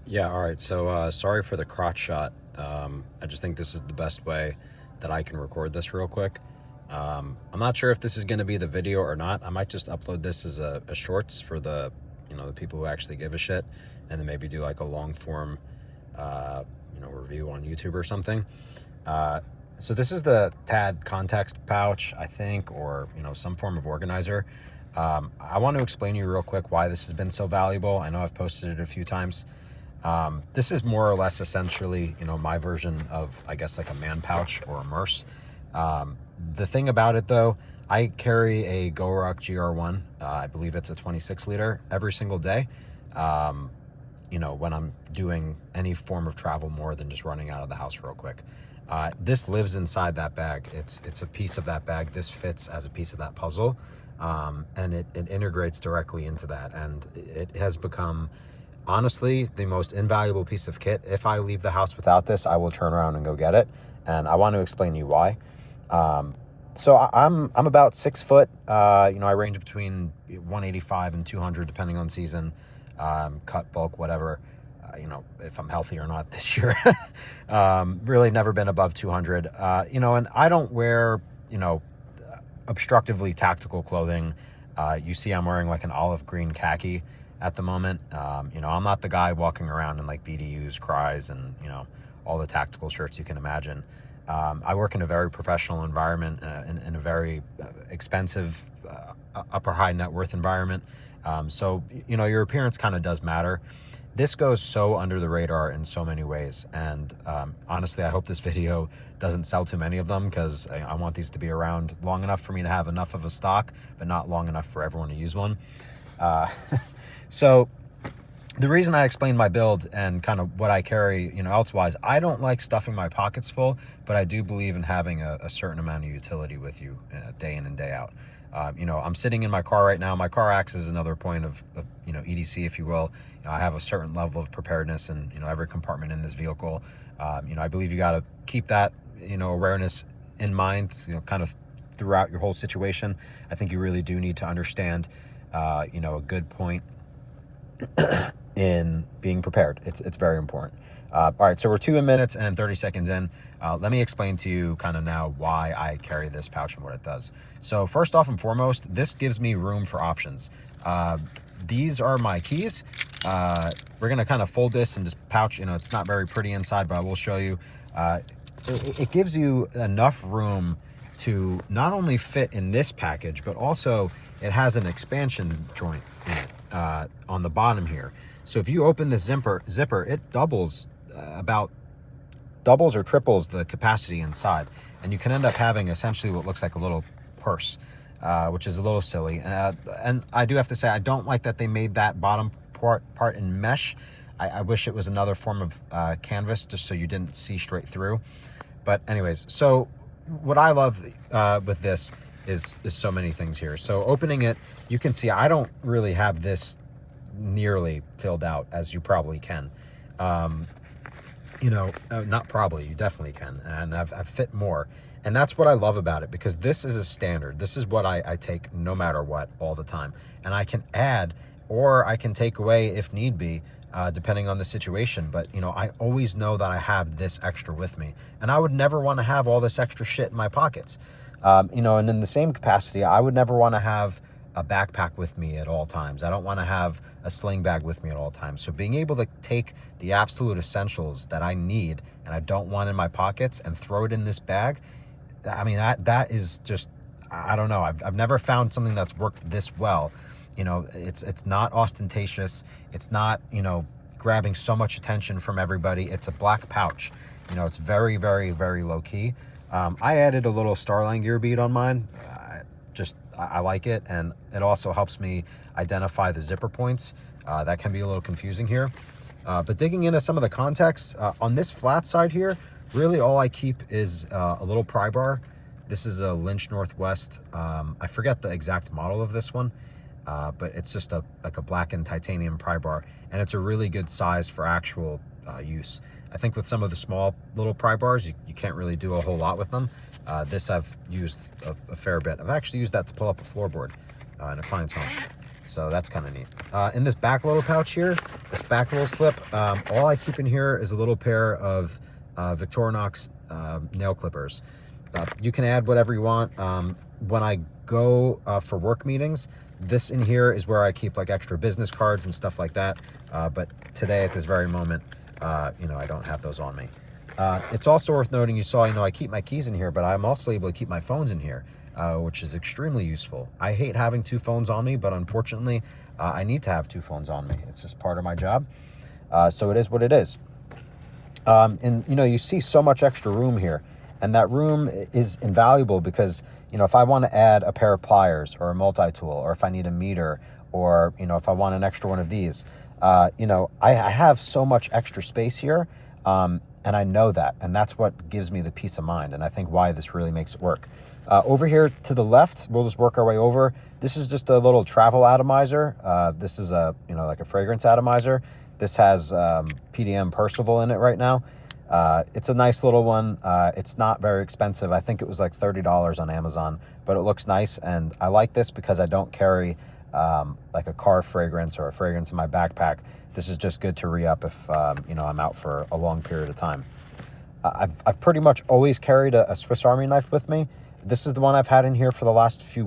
Yeah, all right. So sorry for the crotch shot. I just think this is the best way that I can record this real quick. I'm not sure if this is going to be the video or not. I might just upload this as a shorts for the, the people who actually give a shit, and then maybe do like a long form, review on YouTube or something. So this is the TAD context pouch, I think, or, some form of organizer. I want to explain to you real quick why this has been so valuable. I know I've posted it a few times. This is more or less essentially, my version of, I guess, like a man pouch or a Merce. The thing about it though, I carry a GoRuck GR1. I believe it's a 26 liter every single day. When I'm doing any form of travel more than just running out of the house real quick. This lives inside that bag. It's a piece of that bag. This fits as a piece of that puzzle. And it integrates directly into that. And it has become, honestly, the most invaluable piece of kit. If I leave the house without this, I will turn around and go get it. And I want to explain to you why. So I'm about 6 foot. I range between 185 and 200, depending on season, cut, bulk, whatever. If I'm healthy or not this year. Really never been above 200. And I don't wear, obstructively tactical clothing. You see I'm wearing like an olive green khaki at the moment. I'm not the guy walking around in like BDUs, cries, and, all the tactical shirts you can imagine. I work in a very professional environment, in a very expensive, upper high net worth environment. So, your appearance kind of does matter. This goes so under the radar in so many ways. And honestly, I hope this video doesn't sell too many of them, because I want these to be around long enough for me to have enough of a stock, but not long enough for everyone to use one. So the reason I explained my build and kind of what I carry, elsewise, I don't like stuffing my pockets full, but I do believe in having a certain amount of utility with you day in and day out. I'm sitting in my car right now. My car acts as another point of EDC, if you will. I have a certain level of preparedness in, every compartment in this vehicle. I believe you got to keep that, awareness in mind, kind of throughout your whole situation. I think you really do need to understand, a good point in being prepared. It's very important. All right, so we're 2 minutes and 30 seconds in. Let me explain to you kind of now why I carry this pouch and what it does. So first off and foremost, this gives me room for options. These are my keys. We're gonna kind of fold this and just pouch. It's not very pretty inside, but I will show you. It gives you enough room to not only fit in this package, but also it has an expansion joint in it on the bottom here. So if you open the zipper, it doubles or triples the capacity inside, and you can end up having essentially what looks like a little purse, which is a little silly. And I do have to say, I don't like that they made that bottom part in mesh. I wish it was another form of canvas, just so you didn't see straight through. But anyways, so what I love with this is so many things here. So opening it, you can see I don't really have this nearly filled out, as you probably can. Not probably, you definitely can. And I've fit more. And that's what I love about it, because this is a standard. This is what I take no matter what, all the time. And I can add, or I can take away if need be, depending on the situation. But, I always know that I have this extra with me. And I would never want to have all this extra shit in my pockets. And in the same capacity, I would never want to have a backpack with me at all times. I don't want to have a sling bag with me at all times. So being able to take the absolute essentials that I need and I don't want in my pockets and throw it in this bag, I mean, that is just, I don't know. I've never found something that's worked this well. It's not ostentatious. It's not, grabbing so much attention from everybody. It's a black pouch. It's very, very, very low key. I added a little Starline gear bead on mine. I like it, and it also helps me identify the zipper points. That can be a little confusing here. But digging into some of the context, on this flat side here, really all I keep is a little pry bar. This is a Lynch Northwest. I forget the exact model of this one, but it's just like a blackened titanium pry bar, and it's a really good size for actual use. I think with some of the small little pry bars, you can't really do a whole lot with them. This I've used a fair bit. I've actually used that to pull up a floorboard in a client's home. So that's kind of neat. In this back little pouch here, this back little slip, all I keep in here is a little pair of Victorinox nail clippers. You can add whatever you want. When I go for work meetings, this in here is where I keep like extra business cards and stuff like that. But today at this very moment, you know, I don't have those on me. It's also worth noting, you saw, you know, I keep my keys in here, but I'm also able to keep my phones in here, which is extremely useful. I hate having two phones on me, but unfortunately, I need to have two phones on me. It's just part of my job. So it is what it is. And, you know, you see so much extra room here, and that room is invaluable because, you know, if I want to add a pair of pliers or a multi-tool, or if I need a meter, or, you know, if I want an extra one of these, you know, I have so much extra space here. And I know that, and that's what gives me the peace of mind, and I think why this really makes it work. Over here to the left, we'll just work our way over. This is just a little travel atomizer. This is a, you know, like a fragrance atomizer. This has PDM Percival in it right now. It's a nice little one. It's not very expensive. I think it was like $30 on Amazon, but it looks nice, and I like this because I don't carry like a car fragrance or a fragrance in my backpack. This is just good to re-up if, you know, I'm out for a long period of time. I've pretty much always carried a Swiss Army knife with me. This is the one I've had in here for the last few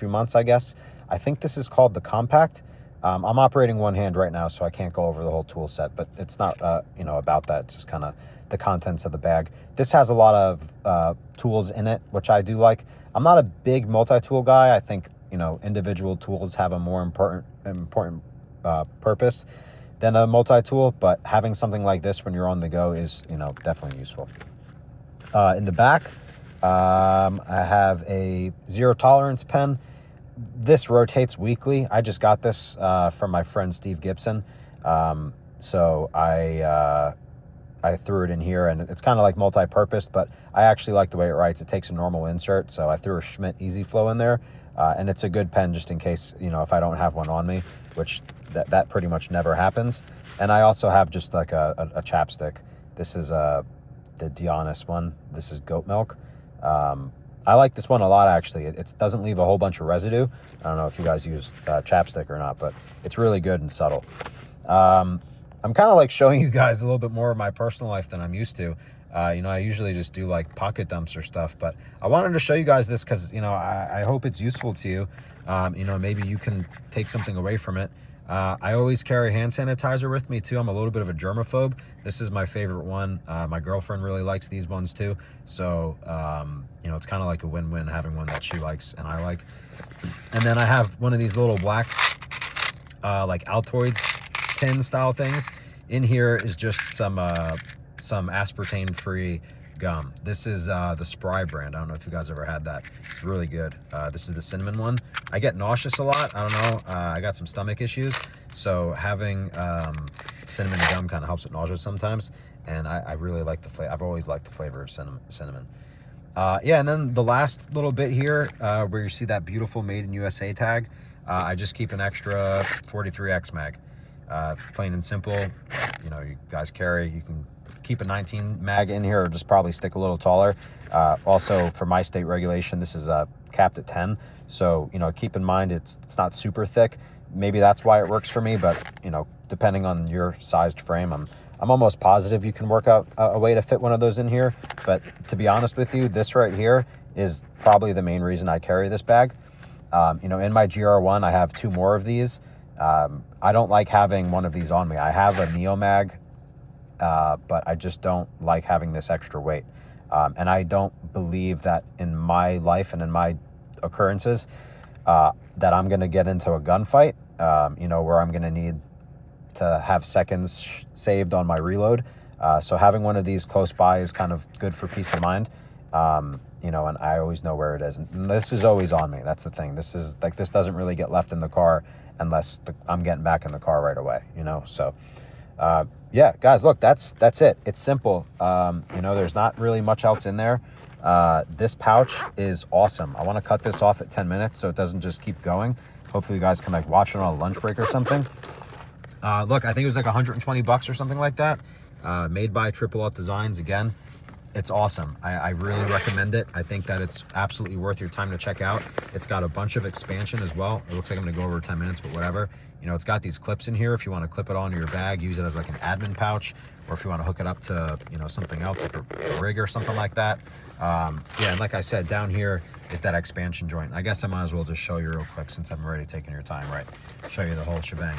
months, I guess. I think this is called the Compact. I'm operating one hand right now, so I can't go over the whole tool set, but it's not, you know, about that. It's just kind of the contents of the bag. This has a lot of tools in it, which I do like. I'm not a big multi-tool guy. I think, you know, individual tools have a more important purpose than a multi-tool, but having something like this when you're on the go is, you know, definitely useful. In the back, I have a zero tolerance pen. This rotates weekly. I just got this from my friend Steve Gibson. So I threw it in here, and it's kind of like multi-purpose, but I actually like the way it writes. It takes a normal insert, so I threw a Schmidt Easy Flow in there, and it's a good pen just in case, you know, if I don't have one on me, which that pretty much never happens. And I also have just like a chapstick. This is the Dionys one. This is goat milk. I like this one a lot, actually. It doesn't leave a whole bunch of residue. I don't know if you guys use chapstick or not, but it's really good and subtle. I'm kind of like showing you guys a little bit more of my personal life than I'm used to. You know, I usually just do like pocket dumps or stuff, but I wanted to show you guys this because, you know, I hope it's useful to you. You know, maybe you can take something away from it. I always carry hand sanitizer with me too. I'm a little bit of a germaphobe. This is my favorite one. My girlfriend really likes these ones too. So, you know, it's kind of like a win-win having one that she likes and I like. And then I have one of these little black, like Altoids tin style things. In here is just some aspartame-free gum. This is the Spry brand. I don't know if you guys ever had that. It's really good. This is the cinnamon one. I get nauseous a lot. I don't know. I got some stomach issues, so having cinnamon gum kind of helps with nausea sometimes. And I really like the flavor. I've always liked the flavor of cinnamon. Yeah, and then the last little bit here, where you see that beautiful Made in USA tag, I just keep an extra 43X mag. Plain and simple. You know, you guys carry, you can keep a 19 mag in here or just probably stick a little taller. Also, for my state regulation, this is capped at 10. So, you know, keep in mind it's not super thick. Maybe that's why it works for me, but, you know, depending on your sized frame, I'm almost positive you can work out a way to fit one of those in here. But to be honest with you, this right here is probably the main reason I carry this bag. You know, in my GR1, I have 2 more of these. I don't like having one of these on me. I have a Neomag, but I just don't like having this extra weight. And I don't believe that in my life and in my occurrences, that I'm going to get into a gunfight, you know, where I'm going to need to have seconds saved on my reload. So having one of these close by is kind of good for peace of mind. You know, and I always know where it is. And this is always on me. That's the thing. This is like, this doesn't really get left in the car unless I'm getting back in the car right away, you know? So, yeah, guys, look, that's it. It's simple. You know, there's not really much else in there. This pouch is awesome. I want to cut this off at 10 minutes so it doesn't just keep going. Hopefully you guys can like watch it on a lunch break or something. Look, I think it was like 120 bucks or something like that. Made by Triple Alt Designs. Again, It's awesome. I really recommend it. I think that it's absolutely worth your time to check out. It's got a bunch of expansion as well. It looks like I'm gonna go over 10 minutes, but whatever. You know, it's got these clips in here if you want to clip it onto your bag, use it as like an admin pouch, or if you want to hook it up to, you know, something else like a rig or something like that. Yeah, and like I said, down here is that expansion joint. I guess I might as well just show you real quick since I'm already taking your time, right? Show you the whole shebang.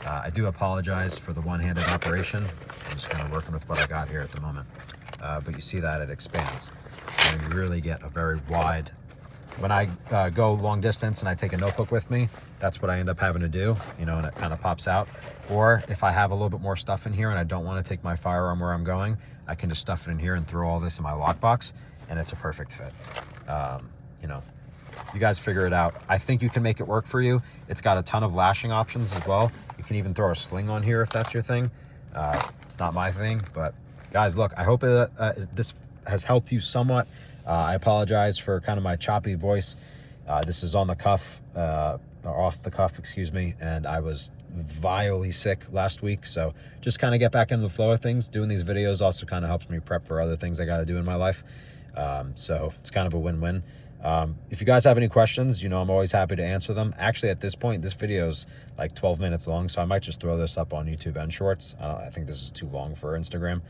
I do apologize for the one-handed operation. I'm just kind of working with what I got here at the moment. But you see that it expands. And you really get a very wide. When I go long distance and I take a notebook with me, that's what I end up having to do, you know, and it kind of pops out. Or if I have a little bit more stuff in here and I don't want to take my firearm where I'm going, I can just stuff it in here and throw all this in my lockbox, and it's a perfect fit. You know, you guys figure it out. I think you can make it work for you. It's got a ton of lashing options as well. You can even throw a sling on here if that's your thing. It's not my thing, but guys, look, I hope this has helped you somewhat. I apologize for kind of my choppy voice. This is on the cuff, or off the cuff, excuse me, and I was vilely sick last week, so just kind of get back into the flow of things. Doing these videos also kind of helps me prep for other things I got to do in my life, so it's kind of a win-win. If you guys have any questions, you know, I'm always happy to answer them. Actually, at this point, this video is like 12 minutes long, so I might just throw this up on YouTube and Shorts. I think this is too long for Instagram.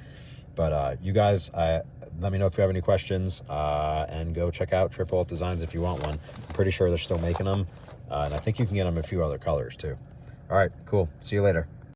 But you guys, let me know if you have any questions, and go check out Triple Alt Designs if you want one. I'm pretty sure they're still making them, and I think you can get them a few other colors too. All right, cool. See you later.